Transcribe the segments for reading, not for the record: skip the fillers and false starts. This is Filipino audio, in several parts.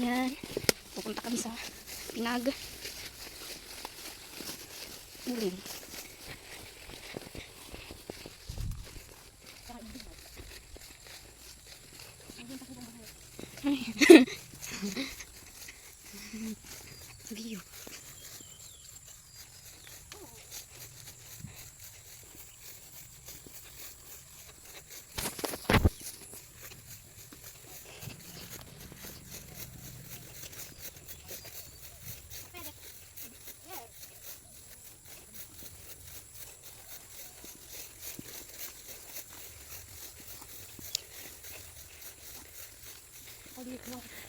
Yan. Pupunta kami sa Pinag. Uling. View.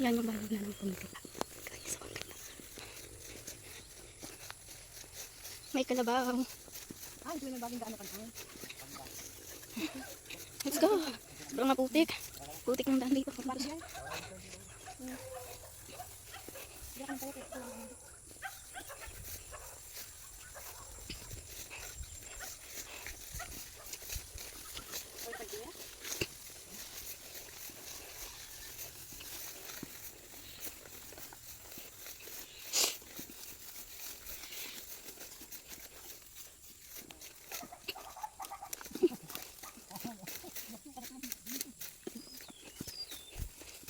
Yan yung bago na ng pumunta. May kalabaw. Ah, ito yung bagong daan na kanang. Let's go. Sobrang maputik. Putik ng daan dito. Bakit yan? Diyan tayo kay ito.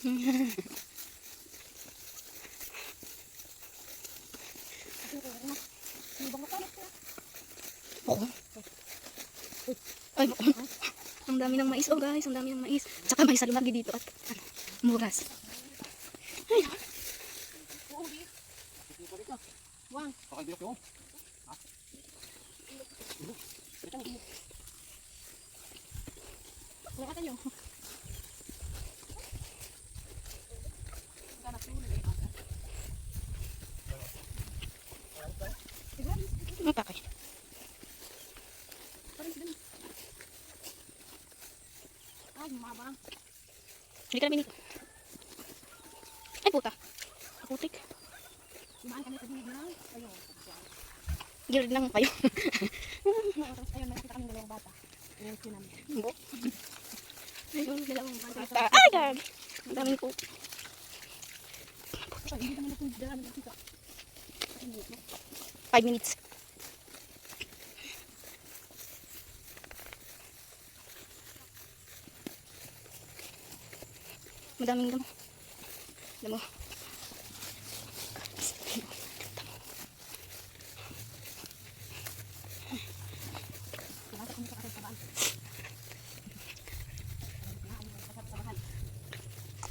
Ay, ang dami ng mais. Oh guys, ang dami ng mais. Tsaka may salumagi dito at muras. Ay, Wang. Wala ka tayo. matake. Ay, mabang. Hindi ka namin dito. Ay, puta. Putik. Lumaan kami sa gilid lang. Ayun. Gilid lang kayo. Ayun, nakita kami dalawang bata. Ayun, sinam. Bo. Ayun, dalawang bata. Ay, gag. Ang daming po. Ay, hindi naman natin daan. Nakita. 5 minutes. Madaming damo. Damo.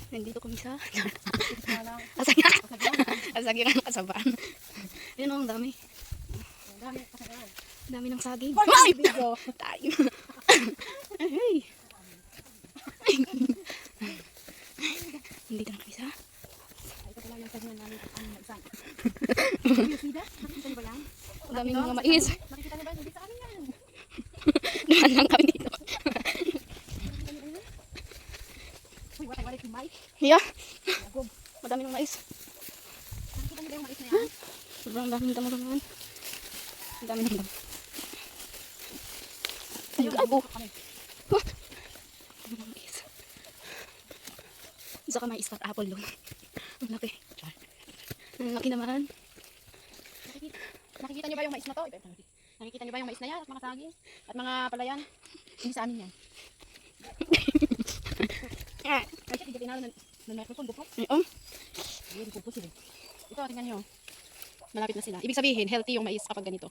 Nandito kami sa Asagiran ng Kasaban. Ayun, ang dami. Dami ng saging. Ay! Tayo. Ay! Nandito na kami sa Ito pala yung sabihan namin ang nagsan. Nakita niyo ba yan? ang daming mga mais. Nakikita niyo ba yan? Hindi sa amin yan. Naman lang kami dito. Uy, walit yung mic. Yeah. Madami ng mais. Nakikita niyo ba yung mais na yan? Sobrang daming damo naman. Ang dami ng damo. Ayun, ay buh. Ang mais. Saka may ispat apple doon. Ang laki. Ang laki naman. Nakikita niyo ba yung mais na to? Nakikita niyo ba yung mais na yan at mga saging? At mga palayan? Hindi sa amin yan. Ay, siya, hindi tinalo ng microphone, bukok. Ayun. Hindi po sila. Ito, tingnan niyo. Malapit na sila. Ibig sabihin, healthy yung mais kapag ganito.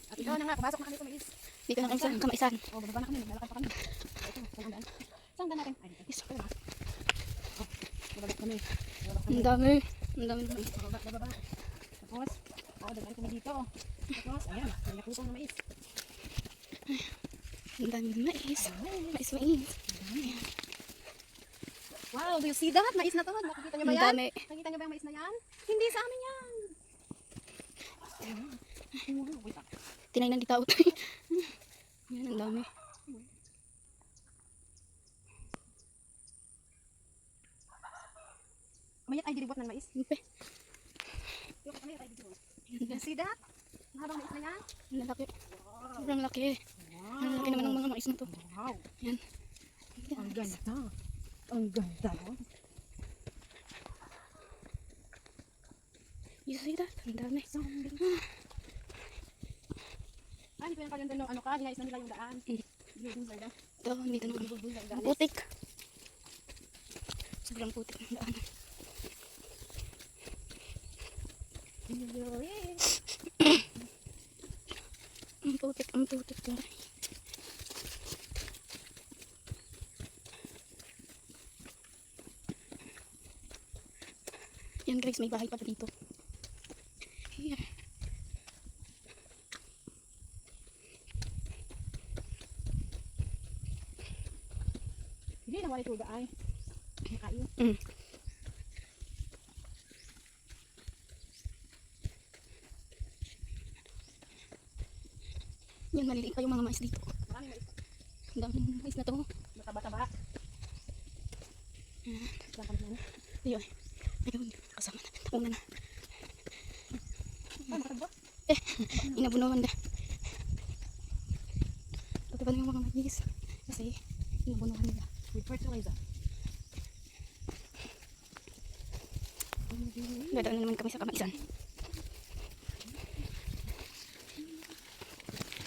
At ito na nga, pumasok na kami sa mais. Dito na kami sa kamaisan. O, bababa na kami, maglalakad pa kami. Ito, saan ang daan? Saan daan natin? Ay, dito. Ito na. O, bababa kami. Ang dami. Ang dami naman. Bababa. Tapos, dadaan kami dito. Tapos, ayan, may nakutong na mais. Ang dami ng mais. Mais. Wow, do you see that? Mais na to. Nakikita niyo ba Ang yan? dami. Nakikita niyo ba yung mais na yan? Hindi sa amin yan. Wait lang. Tinainan di tao. Yan, ang dami. Mayat ay diribot ng mais. Hindi. You see that? Ang habang mais na yan? Ang laki. Sobrang laki. Ang laki naman ng mga mais na to. Wow. Yan. Ang ganda. Ang ganda. You see that? Ang dami. Hindi ko yung kaganda ng ano ka, hinais na nila yung daan. Bulldozer na. Ito, dito naman. Bulldozer na. Putik. Sobrang putik ng daan. Ang putik, ang putik. Yan guys, may bahay pa dito. Here. Hindi na wala ito ay. Kain. Yan, maliliit pa yung mga mais dito. Marami na ito. Ang dami ng mais na to. Mataba-taba. Saan kami na? Ayun. Ayun, kasama na. Takong na. Saan mataba? Inabunuan na. Pagkaba na yung mga mais. Kasi, inabunuan nila. With fertilizer. Dadaan na naman kami sa kamaisan.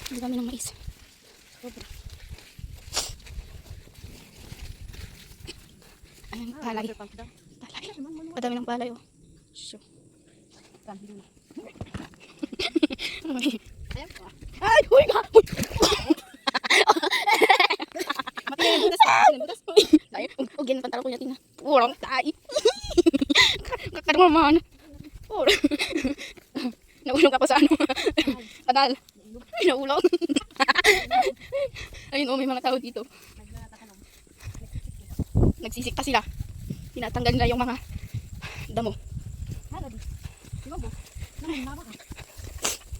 Ang dami ng mais. Sobra. Ayan, palay. Palay. Padami ng palay, oh. So. Ay, huy ka! Huy! Matingin yung butas. Butas. Tayo, huwag yan ang pantalo ko natin, ha. Urang tayo. Kakadungan. Naulong ako sa ano. Kanal. Naulong. Ayun, oh, may mga tao dito. Nagsisik pa sila. Tinatanggal nila yung mga damo.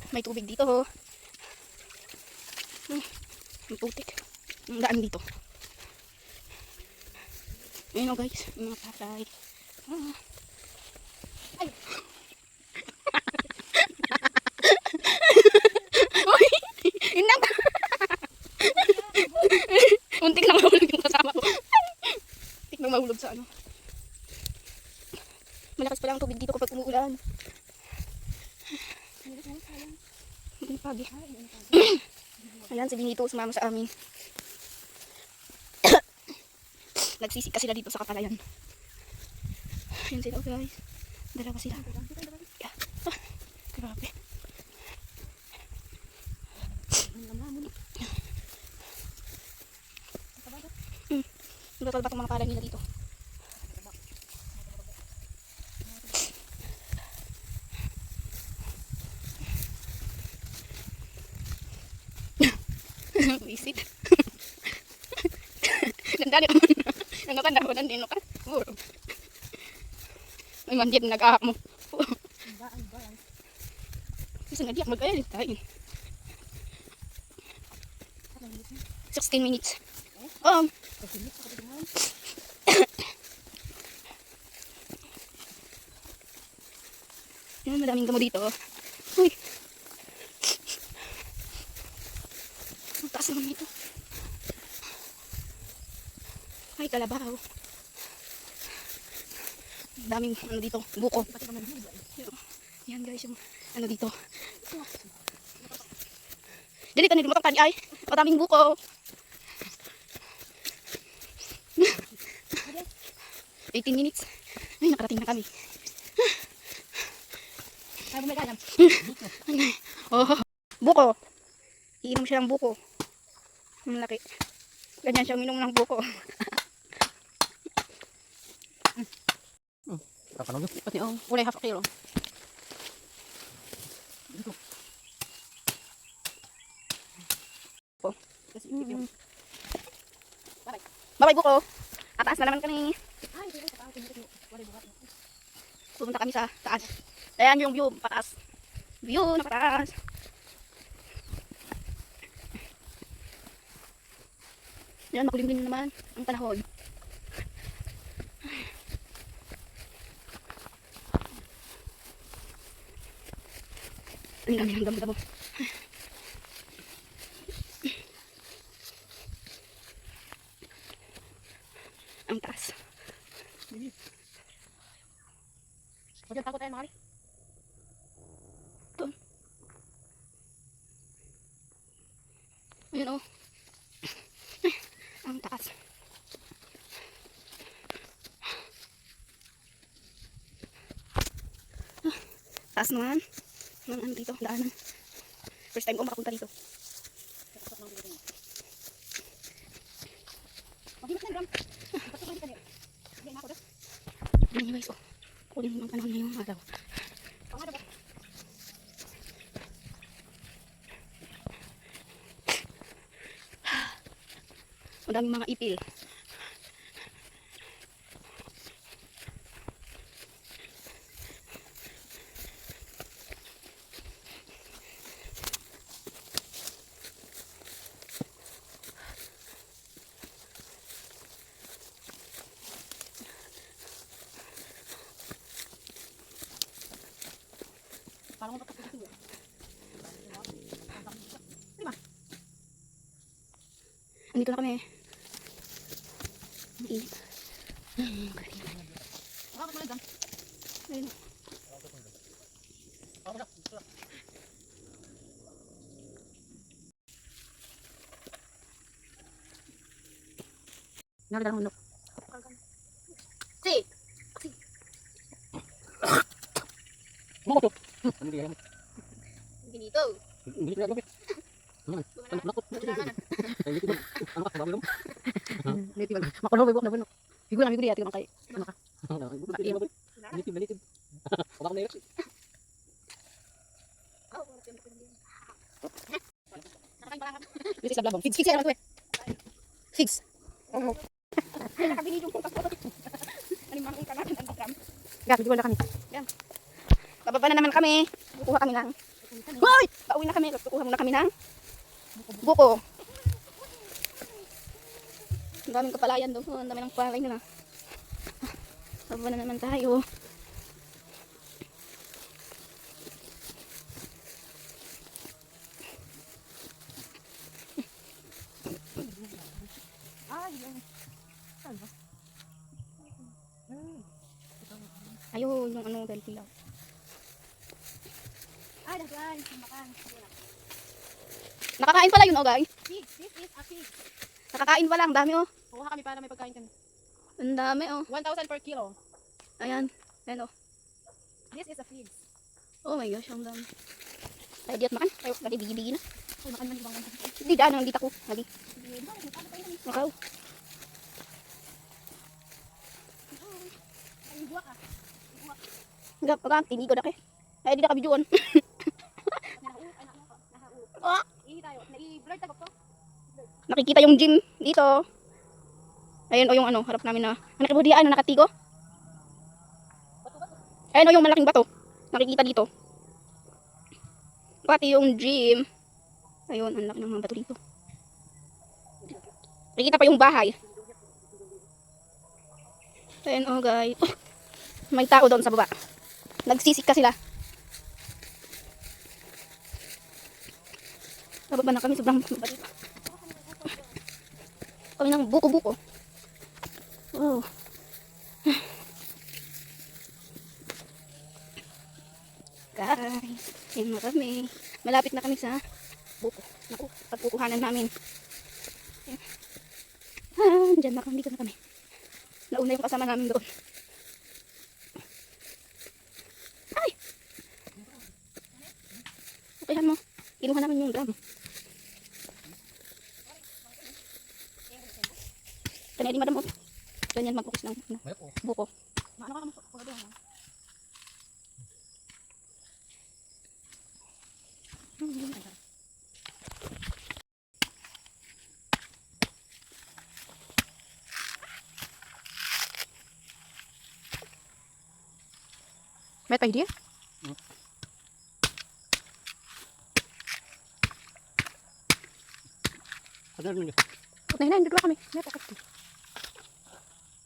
May tubig dito, oh. Ang putik. Ang daan dito. Ayun, oh, guys. Yung mga patay. Ay! Uy! Inang! Muntik na mahulog yung kasama ko. Muntik na mahulog sa ano. Malakas pala ang tubig dito kapag umuulan. Hindi pagi. Ayan, si Benito sumama sa amin. Nagsisik kasi sila dito sa kapalayan. Ayan sila, guys. Dalawa sila. Yeah. Grabe. Lutal-bat ang mga palay nila dito. Visit. Ganda din naman. Ano ka na? Walang dino ka. May mandiyan nag-ahak mo. Kasi nadiyak mag-ayal. 16 minutes. Yan, madaming damo dito. Uy. Ang taas naman ito. Ay, kalabaw. Daming ano dito, buko. Yan guys, yung ano dito. Dili tanong lumutang tadi ay. Madaming buko. 18 minutes. Ay, nakarating na kami. Ay, bumagalam. Oh, buko. Iinom siya ng buko. Ang laki. Ganyan siya uminom ng buko. Kapanog yun. Pati oh, ulay half a kilo. Bye-bye buko. Ataas na naman kami. Pupunta kami sa taas. Ayan yung view, pataas. View na pataas. Ayan, makulimlim naman ang panahon. Ang dami ng damo-damo. Ang taas. Huwag yung takot tayo, mga Doon. Ayun oh. Ang taas. Taas naman. Ano dito, daanan. First time ko makapunta dito. Ano guys, oh. Kunin mo ang panahon ngayong araw. Ang daming mga ipil. Parang ko tapos ito. Andito na kami. Ang init. Bakit mo na dyan? Ayun. Nalala ng hunok. Si! Ano to? Hindi alam. Ginito. Hindi ko alam. Ano nakot? Hindi ko. Ano ka bago? Native lang. Makulo may buwak na buno. Bigo lang bigo di ati ko kay. Ano ka? Hindi. Wala ko na yun. This is blabong. Figs yan naman to eh. Figs. Nakabili yung puntas ko. Alimang ka natin ang drum. Gas, bigo na kami. Bababa na naman kami. Kukuha kami ng... Hoy! Pauwi na kami. Kukuha muna kami ng... buko. Ang daming kapalayan doon. Ang dami ng palay na. Bababa na naman tayo. Ayun, yung ano, dahil pilaw. Ay, that's right. Makan. Nakakain pala yun, oh guys. Pig. This is a pig. Nakakain pala, ang dami oh. Kuha kami para may pagkain kami. Ang dami oh. 1,000 per kilo. Ayan. Ayan oh. This is a pig. Oh my gosh, ang dami. Tayo diat makan. Tayo, lagi bigi-bigi na. Ay, makan man ibang kanto. Hindi, daan, ang dita ko. Lagi. Makaw. Ay, buwak ah. Gap, tinigo na kay. Ay, di na kabijuan. Ah! Ihi tayo. Nai-blur tayo ko. Nakikita yung gym dito. Ayun o yung ano, harap namin na. Ang nakibudian na nakatigo. Ayun o yung malaking bato. Nakikita dito. Pati yung gym. Ayun, ang laki ng mga bato dito. Nakikita pa yung bahay. Ayun o guys. Oh, may tao doon sa baba. Nagsisika sila. Bababa na kami, sobrang balik. Kami ng buko-buko. Wow. Guys, yun na kami. Malapit na kami sa buko. Naku, pagkukuhanan namin. Diyan na kami, dito na kami. Nauna yung kasama namin doon. Ay! Okayan mo. Kinuha namin yung drum. Kanya di madam, ganyan mag-focus ng ano, buko. Ano ka mo pagkaduhan? May idea? Ada dulu. Nah, duduk kami. May pakit.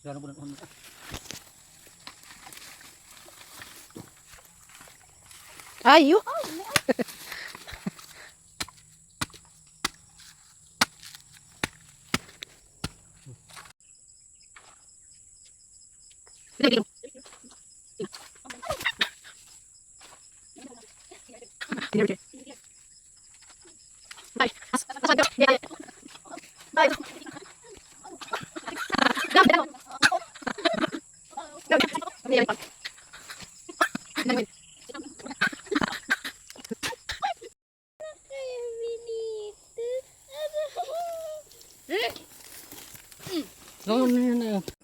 Jangan bulan on. Ayo. Oo, na yan.